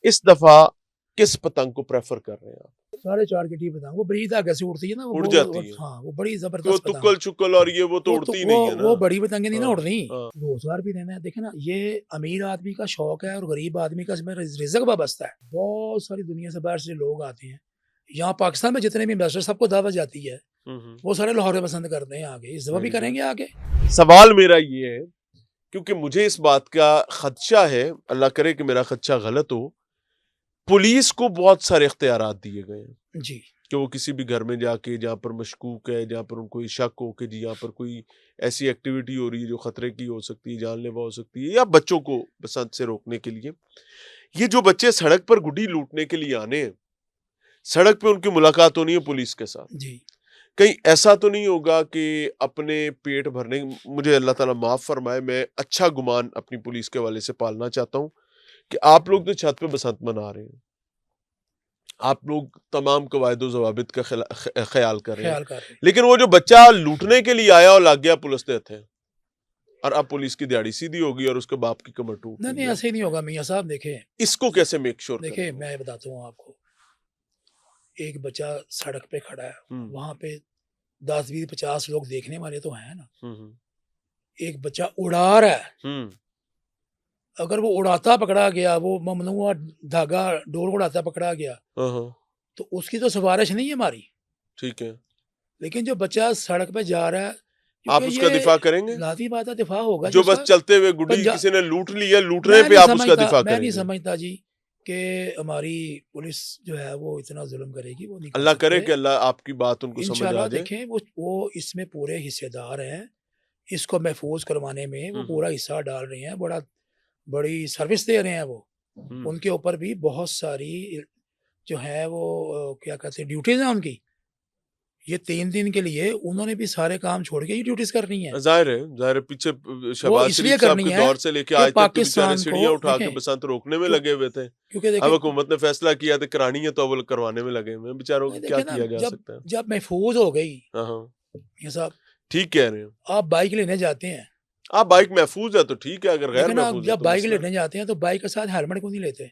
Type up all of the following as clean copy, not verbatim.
इस दफा किस पतंग को प्रेफर कर रहे हैं आप? 4.5 की टी पतंग, वो बड़ी धागे से उड़ती है ना, उड़ जाती है। हाँ वो बड़ी तो जबरदस्त पतंग तुक्कल चुक्कल और ये वो तो वो उड़ती ही नहीं है ना। वो बड़ी पतंगे नहीं ना हाँ, उड़नी। हाँ। रोजगार भी देना है, देखे ना, ये अमीर आदमी का शौक है और गरीब आदमी का इसमें रिजक वाबस्ता है। बहुत सारी दुनिया से बाहर से लोग आते हैं यहाँ, पाकिस्तान में जितने भी इन्वेस्टर सबको दावत जाती है, वो सारे लाहौर में पसंद करते हैं आगे, इस दफा भी करेंगे आगे। सवाल मेरा ये है, क्योंकि मुझे इस बात का खदशा है, अल्लाह करे कि मेरा खदशा गलत हो, पुलिस को बहुत सारे इख्तियारात दिए गए हैं जी, कि वो किसी भी घर में जाके जहाँ पर मशकूक है, जहाँ पर उनको शक हो कि जी यहाँ पर कोई ऐसी एक्टिविटी हो रही है जो खतरे की हो सकती है, जानलेवा हो सकती है, या बच्चों को बसंत से रोकने के लिए, ये जो बच्चे सड़क पर गुड्डी लूटने के लिए आने हैं, सड़क पे उनकी मुलाकात होनी है पुलिस के साथ, जी, कहीं ऐसा तो नहीं होगा कि अपने पेट भरने, मुझे अल्लाह ताला माफ फरमाए, मैं अच्छा गुमान अपनी पुलिस के वाले से पालना चाहता हूँ कि आप लोग तो छत पे बसंत मना रहे हैं, आप लोग तमाम कवायदो ज़वाबित का ख्याल कर रहे हैं, ख्याल कर रहे हैं। लेकिन वो जो बच्चा लूटने के लिए आया और लग गया पुलिस के हथे, और अब पुलिस की दिहाड़ी सीधी होगी और उसके बाप की कमर टूट नहीं नहीं, गई, ऐसे ही नहीं होगा मियाँ साहब। देखे, इसको कैसे मेक श्योर देखे करें? मैं बताता हूँ आपको, एक बच्चा सड़क पे खड़ा है, वहां पे 10, 20, 50 लोग देखने वाले तो हैं ना। एक बच्चा उड़ा रहा है, अगर वो उड़ाता पकड़ा गया, वो ममनुआ धागा डोर उड़ाता पकड़ा गया, तो उसकी तो सिफारिश नहीं है हमारी। ठीक है, लेकिन जो बच्चा सड़क पे जा रहा है, आप क्योंकि उसका ये दिफा करेंगे? लाती बात है, दिफा होगा जो जिसका। बस चलते हुए गुड्डी किसी ने लूट लिया, लूटने पे आप उसका दिफा मैं नहीं करेंगे? समझता जी कि हमारी पुलिस जो है वो इतना जुल्म करेगी, वो नहीं कर अल्लाह करे सकते। कि अल्लाह आपकी बात उनको समझ आ इंशाल्लाह जाए। देखें, वो इसमें पूरे हिस्सेदार हैं, इसको महफूज करवाने में वो पूरा हिस्सा डाल रहे हैं, बड़ी सर्विस दे रहे हैं वो। उनके ऊपर भी बहुत सारी जो है वो क्या कहते हैं, ड्यूटीज हैं उनकी। ये 3 दिन के लिए उन्होंने भी सारे काम छोड़ के ये ड्यूटीज करनी है। जाहिर है, पीछे वो शहबाज इसलिए शरीफ साहब करनी के है दौर से लेके कि आज तक के बेचारे पाकिस्तान को सीढ़ियां उठा के देखें, बसंत रोकने में क्यों, लगे हुए थे। क्योंकि अब देखें, हुकूमत ने फैसला किया तो करानी है तो अव्वल करवाने में लगे हुए हैं, बेचारों को क्या देखें ना, किया जा जब सकता है। जब महफूज हो गई, हाँ हाँ, ये साहब, ठीक कह रहे हैं आप बाइक लेने जाते हैं, आप। बाइक महफूज है तो ठीक है, अगर गैर लेकिन आप महफूज है जब तो बाइक मसला है। लेने जाते हैं तो बाइक के साथ हेलमेट क्यों नहीं लेते?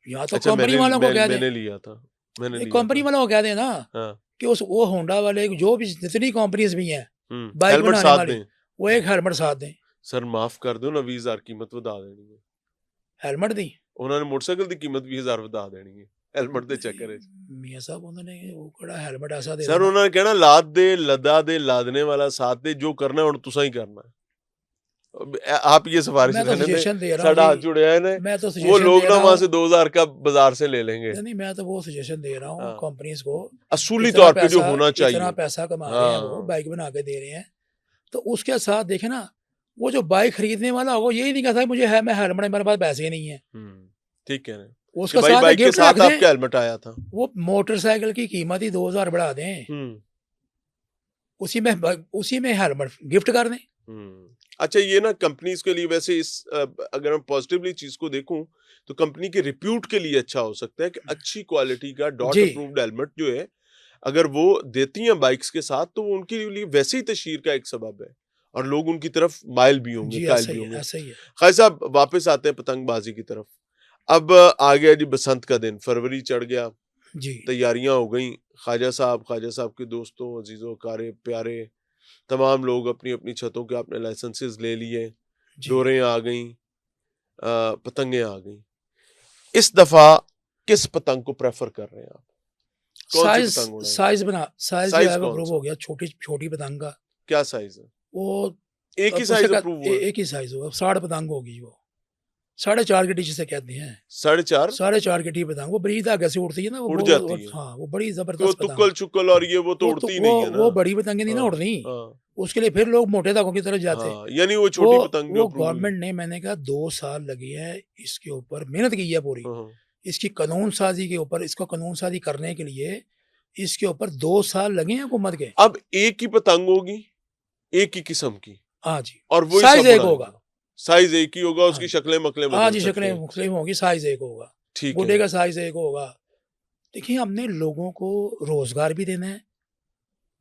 या तो अच्छा, कंपनी वालों को कह दें, मैंने लिया था, मैंने लिया कंपनी था। वालों को कह दें ना हाँ, कि उस वो होंडा वाले, जो भी जितनी कंपनीज भी हैं बाइक हेलमेट बनाने साथ वाली, दें। वो एक हेलमेट साथ दें। सर माफ कर दो ना, 20,000 कीमत बता देनी है। हेलमेट दी उन्होंने मोटरसाइकिल की कीमत 20,000 बता देनी है हेलमेट दे चक्कर च। मियाँ साहब, उन्होंने वो कड़ा हेलमेट ऐसा दे सर देना। उन्होंने कहना लाद दे, लदा दे, लादने वाला साथ दे, जो करना है तुसा ही करना है। अब आप ये सिफारिश मैं तो रहने दें, सजेशन दे रहा हूँ साढ़ा हाथ जी, जुड़े हैं ने, मैं तो वो सजेशन लोग दे ना रहा वहां हूँ। से 2,000 का बाजार से ले लेंगे। नहीं, मैं तो वो सजेशन दे रहा हूँ हाँ, कंपनीज को। असूली तौर पे जो होना इतना चाहिए। पैसा कमा रहे हैं, वो हाँ, बाइक बना के दे रहे हैं, तो उसके साथ देखे ना, वो जो बाइक खरीदने वाला होगा यही नहीं कहता मुझे है, मैं हेलमेट, मेरे पास पैसे नहीं है, ठीक कह रहे हैं कि उसका भाई साथ बाइक के गिफ्ट रख साथ दें। आपका हेलमेट आया था। वो मोटरसाइकिल की कीमत ही 2,000 बढ़ा दें, उसी में हेलमेट गिफ्ट कर दें। अच्छा, ये ना कंपनीज के लिए वैसे अगर मैं पॉजिटिवली चीज को देखूं तो कंपनी के रिप्यूट के लिए अच्छा हो सकता है कि अच्छी क्वालिटी का डॉट जी, अप्रूव्ड हेलमेट जो है अगर वो देती हैं बाइक्स के साथ, तो वो उनके लिए वैसे ही तशहीर का एक सबब है और लोग उनकी तरफ माइल भी होंगे, जी, कायल ऐसा भी ही है, होंगे। ऐसा ही है। खाई साहब, वापस आते हैं पतंगबाजी की तरफ। अब आ गया जी बसंत का दिन, फरवरी चढ़ गया, जी, तैयारियां हो गई। ख्वाजा साहब के दोस्तों, अजीजों, कारे प्यारे, तमाम लोग अपनी अपनी छतों के अपने लाइसेंसेस ले लिए, जी। डोरें आ गई, पतंगें आ गई। इस दफा किस पतंग को प्रेफर कर रहे हैं आप? कौन सी साइज पतंग उड़ाएंगे? साइज जो साइज है वो कौन अप्रूव सा? हो गया, छोटी छोटी पतंग का। क्या साइज है? वो एक ही अब उसे साइज अप्रूव हुआ है? एक ही साइज होगा, 60 पतंग होगी वो, 4.5 की टी जिसे कहते हैं। 4.5? 4.5 की टी पतंग, वो बड़ी धागे से उड़ती है ना, उड़ जाती है। हाँ वो बड़ी तो जबरदस्त पतंग तुक्कल है। चुक्कल और ये वो तो उड़ती ही नहीं है ना। वो बड़ी पतंगे नहीं ना हाँ, उड़नी, हाँ, उसके लिए फिर लोग मोटे धागों की तरफ जाते। हाँ, यानी वो वो छोटी पतंग जो वो अप्रूव हुई। गवर्नमेंट ने, मैंने कहा 2 साल लगी है इसके ऊपर, मेहनत की है पूरी, हाँ, हाँ। इसकी कानून साजी के ऊपर, इसको कानून साजी करने के लिए इसके ऊपर 2 साल लगे हैं हुकूमत के। अब एक ही पतंग होगी, एक ही किस्म की, हाँ जी, और वही साइज सब एक उड़ाएंगे। होगा। साइज एक ही होगा, हाँ उसकी जी, शक्लें मकलें हाँ बदल जी, सकते शक्लें हैं। मुख्तलिफ होंगी, साइज एक होगा, ठीक गुड्डे है। का साइज एक होगा। देखिए, हमने लोगों को रोजगार भी देना है,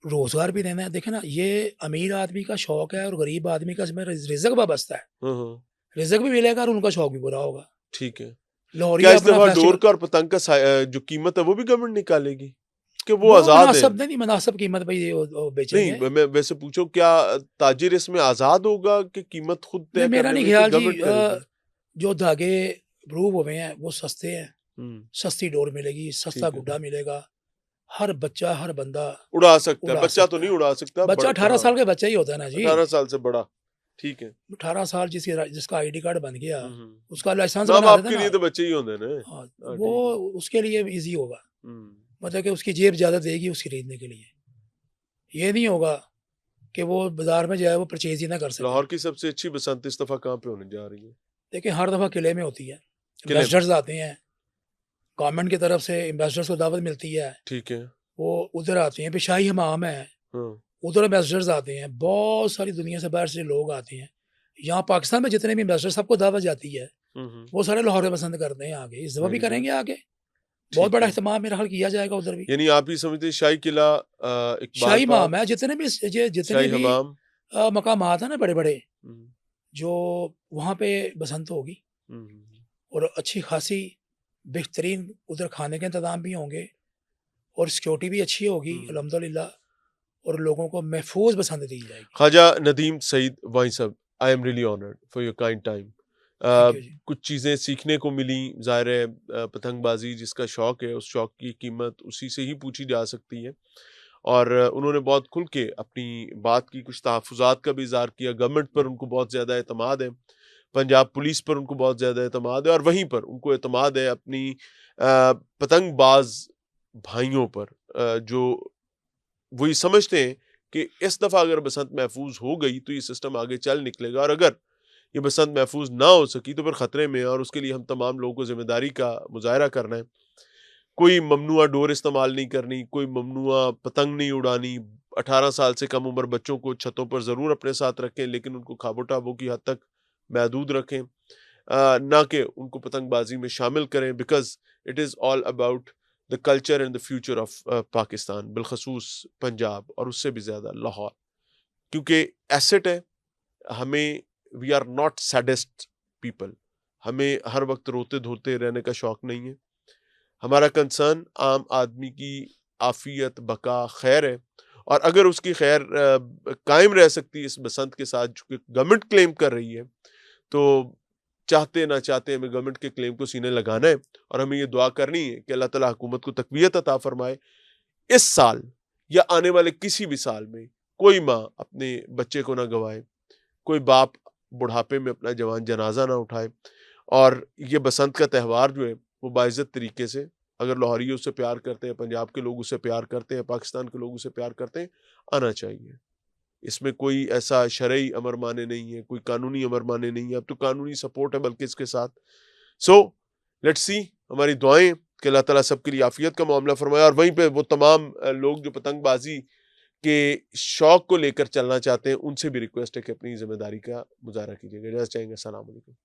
रोजगार भी देना है। देखे ना, ये अमीर आदमी का शौक है और गरीब आदमी का इसमें रिजक वाबस्ता है, हाँ, हाँ, रिजक भी मिलेगा और उनका शौक भी पूरा होगा। ठीक है। क्या लाहौरिया इस अपना दफा डोर फेस्टिवल का और पतंग का जो कीमत है वो भी गवर्नमेंट निकालेगी कि वो वो आजाद है? मुनासिब नहीं, मुनासिब कीमत पे ये वो बेचेंगे। नहीं, मैं वैसे पूछूं, क्या ताजिर इसमें आजाद होगा कि कीमत खुद नहीं, तय मेरा करने नहीं में कि ख्याल जी। गवर्नमेंट करेगी? जो धागे प्रूव हुए हैं वो सस्ते हैं, हम्म, सस्ती डोर मिलेगी, सस्ता ठीक है। गुड्डा मिलेगा। हर बच्चा, हर बंदा उड़ा सकता है, उड़ा बच्चा तो सकता नहीं है। उड़ा सकता, बच्चा 18 हाँ, साल का बच्चा ही होता है ना जी। 18 साल से बड़ा, ठीक है। 18 साल जिसका आईडी कार्ड बन गया, हम्म, उसका लाइसेंस माँ बना बाप देते के ना। लिए तो बच्चे ही होंगे ना। हाँ, हाँ, वो ठीक है। उसके लिए ईज़ी होगा। हम्म, मतलब कि उसकी जेब ज़्यादा देगी उस खरीदने के लिए। ये नहीं होगा कि वो बाज़ार में जाए, वो परचेज़ ही ना कर सके। लाहौर की सबसे अच्छी बसंत इस दफा कहाँ पे होने जा रही है? देखिए, हर दफ़ा किले में होती है, किले में, एम्बेसडर्स आते हैं, गवर्नमेंट की तरफ से एम्बेसडर्स को दावत मिलती है, ठीक है। वो उधर आते हैं। फिर शाही हमाम है, हाँ, उधर एम्बेसडर्स आते हैं, बहुत सारी दुनिया से बाहर से लोग आते हैं। यहाँ पाकिस्तान में जितने भी एम्बेसडर, सबको दावत जाती है, वो सारे लाहौर पसंद करते हैं आगे, इस दफ़ा भी वेरी गुड, करेंगे आगे। बहुत ठीक बड़ा है। इह्तिमाम मेरा ख्याल किया जाएगा उधर भी। यानी आप ही समझते हैं शाही किला, इकबाल शाही पार्क, हमाम है, जितने शाही भी हमाम। मकामात हैं ना बड़े-बड़े, हम्म, जो वहाँ पे बसंत होगी, हम्म, और अच्छी खासी बेहतरीन उधर खाने के इंतज़ाम भी होंगे, और सिक्योरिटी भी अच्छी होगी हम्म। अल्हम्दुलिल्लाह, और लोगों को महफूज बसंत दी जाएगी। ख्वाजा नदीम सईद वाई साहब, I am really honoured for your kind time. Thank you ji. कुछ चीज़ें सीखने को मिली, ज़ाहिर है पतंगबाजी जिसका शौक़ है उस शौक़ की कीमत उसी से ही पूछी जा सकती है। और उन्होंने बहुत खुल के अपनी बात की, कुछ तहफ़्फ़ुज़ात का भी इज़हार किया। गवर्नमेंट पर उनको बहुत ज़्यादा एतमाद है, पंजाब पुलिस पर उनको बहुत ज़्यादा एतमाद है, और वहीं पर उनको एतमाद है अपनी पतंगबाज़ भाइयों पर, जो वो ये समझते हैं कि इस दफ़ा अगर बसंत महफूज हो गई तो ये सिस्टम आगे चल निकलेगा, और अगर ये बसंत महफूज ना हो सकी तो फिर ख़तरे में है, और उसके लिए हम तमाम लोगों को ज़िम्मेदारी का मुज़ाहरा करना है। कोई ममनुआ डोर इस्तेमाल नहीं करनी, कोई ममनुआ पतंग नहीं उड़ानी। 18 साल से कम उम्र बच्चों को छतों पर ज़रूर अपने साथ रखें, लेकिन उनको ख़ाबो-टाबो की हद तक महदूद रखें। ना कि उनको पतंगबाज़ी में शामिल करें, because it is all about the culture and the future of Pakistan, बिलख़सूस पंजाब और उससे भी ज़्यादा लाहौर। क्योंकि एसेट है, हमें, we are not sadist people, हमें हर वक़्त रोते-धोते रहने का शौक नहीं है। हमारा कंसर्न आम आदमी की आफ़ियत, बका, खैर है, और अगर उसकी खैर कायम रह सकती है इस बसंत के साथ जो कि गवर्नमेंट क्लेम कर रही है, तो चाहते ना चाहते हमें गवर्नमेंट के क्लेम को सीने लगाना है, और हमें ये दुआ करनी है कि अल्लाह ताला हुकूमत को तक़वियत अता फ़रमाए। इस साल या आने वाले किसी भी साल में कोई माँ अपने बच्चे को ना गँवाए, कोई बाप बुढ़ापे में अपना जवान जनाज़ा ना उठाए, और ये बसंत का त्योहार जो है वो बाइज़्ज़त तरीके से, अगर लाहौरी उससे प्यार करते हैं, पंजाब के लोग उससे प्यार करते हैं, पाकिस्तान के लोग उससे प्यार करते हैं, आना चाहिए। इसमें कोई ऐसा शरई अमर-माने नहीं है, कोई कानूनी अमर-माने नहीं है, अब तो कानूनी सपोर्ट है बल्कि इसके साथ। सो लेट्स सी, हमारी दुआएँ कि अल्लाह ताला सबके लिए आफ़ियत का मामला फ़रमाए, और वहीं पे वो तमाम लोग जो पतंगबाज़ी के शौक को लेकर चलना चाहते हैं, उनसे भी रिक्वेस्ट है कि अपनी ज़िम्मेदारी का मुज़ाहरा कीजिएगा। इजाज़त चाहेंगे। अस्सलाम वालेकुम।